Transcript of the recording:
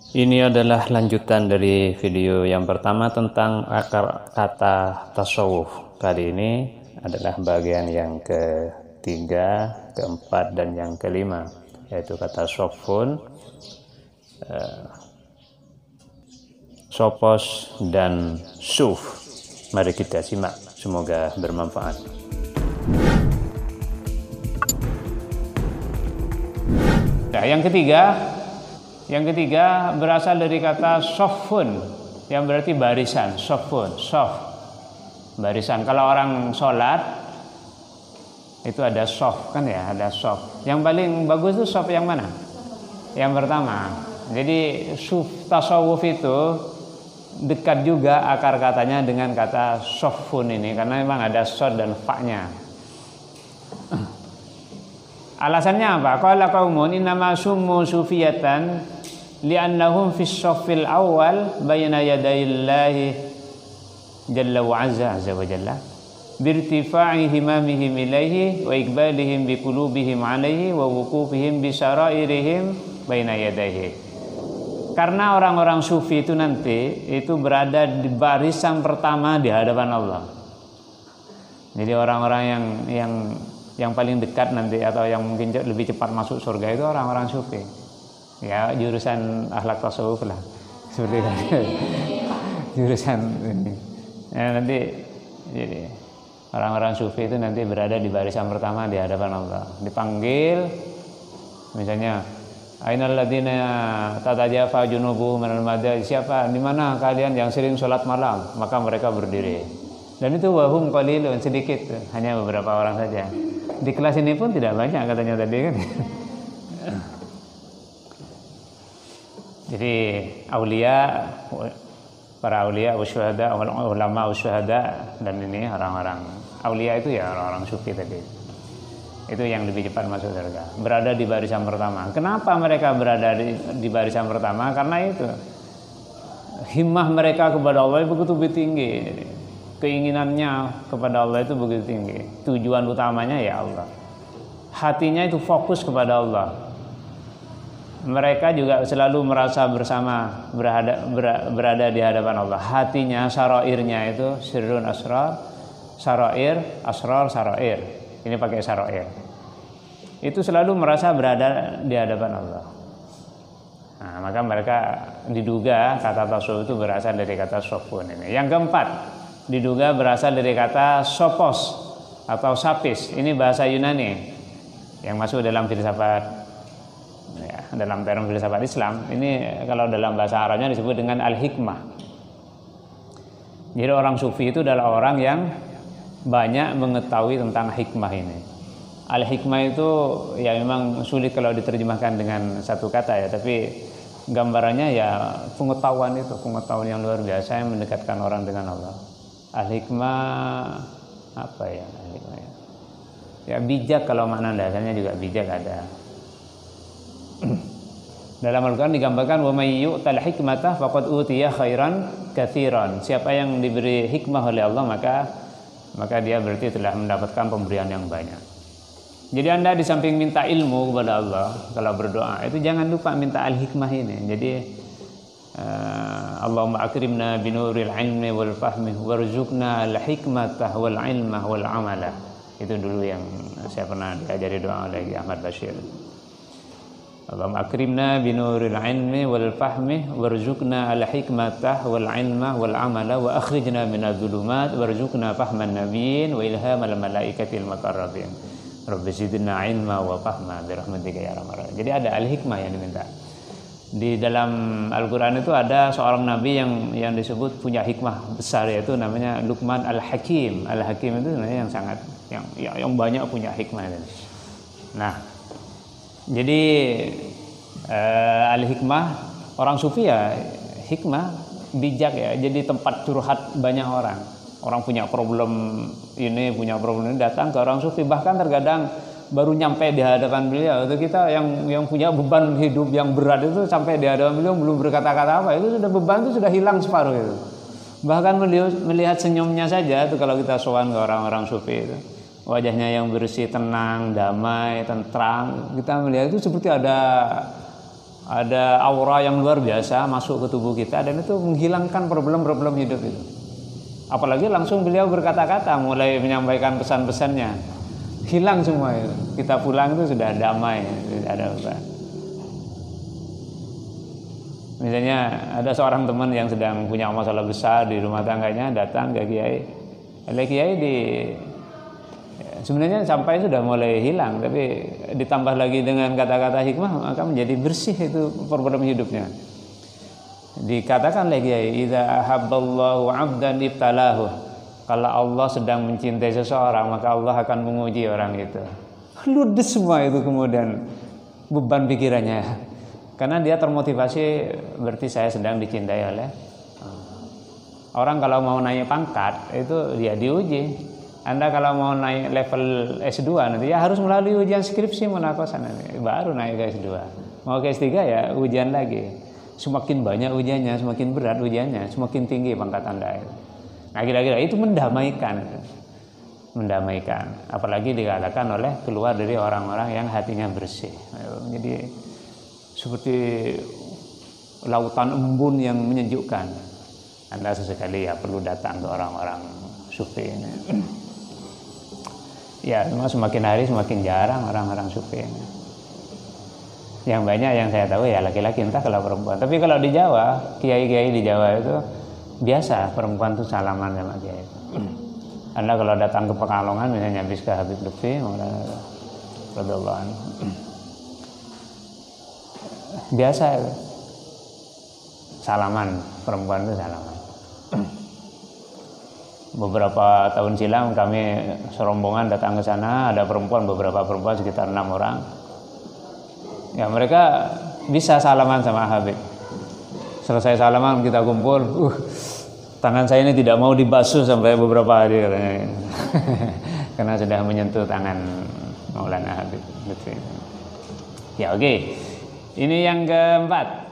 Ini adalah lanjutan dari video yang pertama tentang akar kata tasawuf. Kali ini adalah bagian yang ketiga, keempat, dan yang kelima, yaitu kata sofun, sopos, dan suf. Mari kita simak, semoga bermanfaat. Nah, yang ketiga berasal dari kata sofun, yang berarti barisan. Sofun, sof, barisan. Kalau orang sholat itu ada sof, kan ya, ada sof. Yang paling bagus itu sof yang mana? Yang pertama. Jadi suf tasawuf itu dekat juga akar katanya dengan kata sofun ini, karena memang ada sod dan fa-nya. Alasannya apa? Qala qaumun innama summu sufiyatan li'annahum fis shaffil awal bayna yadayillahi jalla wa azza wa jalla birtifa'i himamihim ilaihi wa iqbalihim biqulubihim alaihi wa wuqufihim bi sarairihim bayna yadayhi. Karena orang-orang sufi itu nanti itu berada di barisan pertama di hadapan Allah. Jadi orang-orang yang paling dekat nanti atau yang mungkin lebih cepat masuk surga itu orang-orang sufi. Ya, jurusan akhlak tasawuf lah. Seperti itu. Jurusan ini. Ya, nanti jadi orang-orang sufi itu nanti berada di barisan pertama di hadapan Allah. Dipanggil misalnya ainal ladzina tatajafa junubuhum minal madaj, siapa di mana kalian yang sering sholat malam, maka mereka berdiri. Dan itu wahum qalilun, sedikit, hanya beberapa orang saja. Di kelas ini pun tidak banyak katanya tadi kan. Jadi aulia, para aulia, usyuhada, ulama usyuhada, dan ini orang-orang aulia itu ya orang-orang sufi tadi. Itu yang lebih cepat masuk surga. Berada di barisan pertama. Kenapa mereka berada di barisan pertama? Karena itu himmah mereka kepada Allah begitu tinggi. Keinginannya kepada Allah itu begitu tinggi. Tujuan utamanya ya Allah. Hatinya itu fokus kepada Allah. Mereka juga selalu merasa bersama, berada di hadapan Allah. Hatinya, sarairnya itu sirrun asrar, sarair, asrar, sarair. Ini pakai sarair. Itu selalu merasa berada di hadapan Allah. Nah, maka mereka diduga kata tasawuf itu berasal dari kata sofun ini. Yang keempat, diduga berasal dari kata sopos atau sapis. Ini bahasa Yunani yang masuk dalam filsafat, ya, dalam term filsafat Islam. Ini kalau dalam bahasa Arabnya disebut dengan al-hikmah. Jadi orang sufi itu adalah orang yang banyak mengetahui tentang hikmah ini. Al-hikmah itu ya memang sulit kalau diterjemahkan dengan satu kata ya, tapi gambarannya ya pengetahuan yang luar biasa yang mendekatkan orang dengan Allah. Al-hikmah apa ya? Al-hikmah ya bijak, kalau makna dasarnya juga bijak ada. Dalam Al-Quran digambarkan wa may yu'tal hikmata faqad utiya khairan katsiran. Siapa yang diberi hikmah oleh Allah maka dia berarti telah mendapatkan pemberian yang banyak. Jadi Anda di samping minta ilmu kepada Allah kalau berdoa itu jangan lupa minta al-hikmah ini. Jadi Allahumma akrimna binuril ilmi wal fahmi warzuqna al-hikmata wal ilma wal amala. Itu dulu yang saya pernah diajari doa oleh Ahmad Bashir. Allahumma akrimna binuril ilmi wal fahmi warzuqna al-hikmata wal ilma wal amala wa akhrijna minadh-dhulumat warzuqna fahman nabiyyin wa ilhamal malaikatil muqarrabin. Rabbi zidna ilma wa fahma bi rahmatika ya arhamar rahimin. Jadi ada al-hikmah yang diminta. Di dalam Al-Quran itu ada seorang nabi yang disebut punya hikmah besar, yaitu namanya Luqman Al-Hakim. Al-Hakim itu sebenarnya yang sangat yang banyak punya hikmah. Nah, jadi al-hikmah, orang sufi ya hikmah, bijak ya. Jadi tempat curhat banyak orang. Orang punya problem ini, datang ke orang sufi. Bahkan terkadang baru nyampe di hadapan beliau itu kita yang punya beban hidup yang berat itu sampai di hadapan beliau belum berkata-kata apa, itu sudah beban itu sudah hilang separuh itu. Bahkan melihat senyumnya saja itu kalau kita sowan ke orang-orang sufi itu, wajahnya yang bersih, tenang, damai, tentram, kita melihat itu seperti ada ada aura yang luar biasa masuk ke tubuh kita dan itu menghilangkan problem-problem hidup itu. Apalagi langsung beliau berkata-kata mulai menyampaikan pesan-pesannya, hilang semua itu. Kita pulang itu sudah damai, tidak ada apa. Misalnya ada seorang teman yang sedang punya masalah besar di rumah tangganya, datang ke kiai. Kiai sebenarnya sampai sudah mulai hilang, tapi ditambah lagi dengan kata-kata hikmah maka menjadi bersih itu problem hidupnya. Dikatakan oleh kiai, idza ahabballahu 'abdan ibtalahu. Kalau Allah sedang mencintai seseorang maka Allah akan menguji orang itu. Ludes semua itu kemudian beban pikirannya. Karena dia termotivasi, berarti saya sedang dicintai oleh orang. Kalau mau naik pangkat itu dia diuji. Anda kalau mau naik level S2 nanti ya harus melalui ujian skripsi munakosan nanti baru naik ke S2. Mau ke S3 ya ujian lagi. Semakin banyak ujiannya, semakin berat ujiannya, semakin tinggi pangkat Anda. Nah kira-kira itu mendamaikan. Apalagi dikatakan oleh keluar dari orang-orang yang hatinya bersih. Jadi seperti lautan embun yang menyejukkan. Anda sesekali ya perlu datang ke orang-orang sufi ini. Ya, semakin hari semakin jarang orang-orang sufi ini. Yang banyak yang saya tahu ya laki-laki, entah kalau perempuan. Tapi kalau di Jawa, kiai-kiai di Jawa itu biasa perempuan tuh salaman sama kiai. Anda kalau datang ke Pekalongan misalnya habis ke Habib Lutfi, radhiyallahu anhu. Biasa itu. Salaman, perempuan itu salaman. Beberapa tahun silam kami serombongan datang ke sana, ada beberapa perempuan sekitar 6 orang. Ya mereka bisa salaman sama Habib. Selesai salaman kita kumpul, tangan saya ini tidak mau dibasuh sampai beberapa hari katanya. Karena sudah menyentuh tangan Maulana Habib. Ya oke. Ini yang keempat.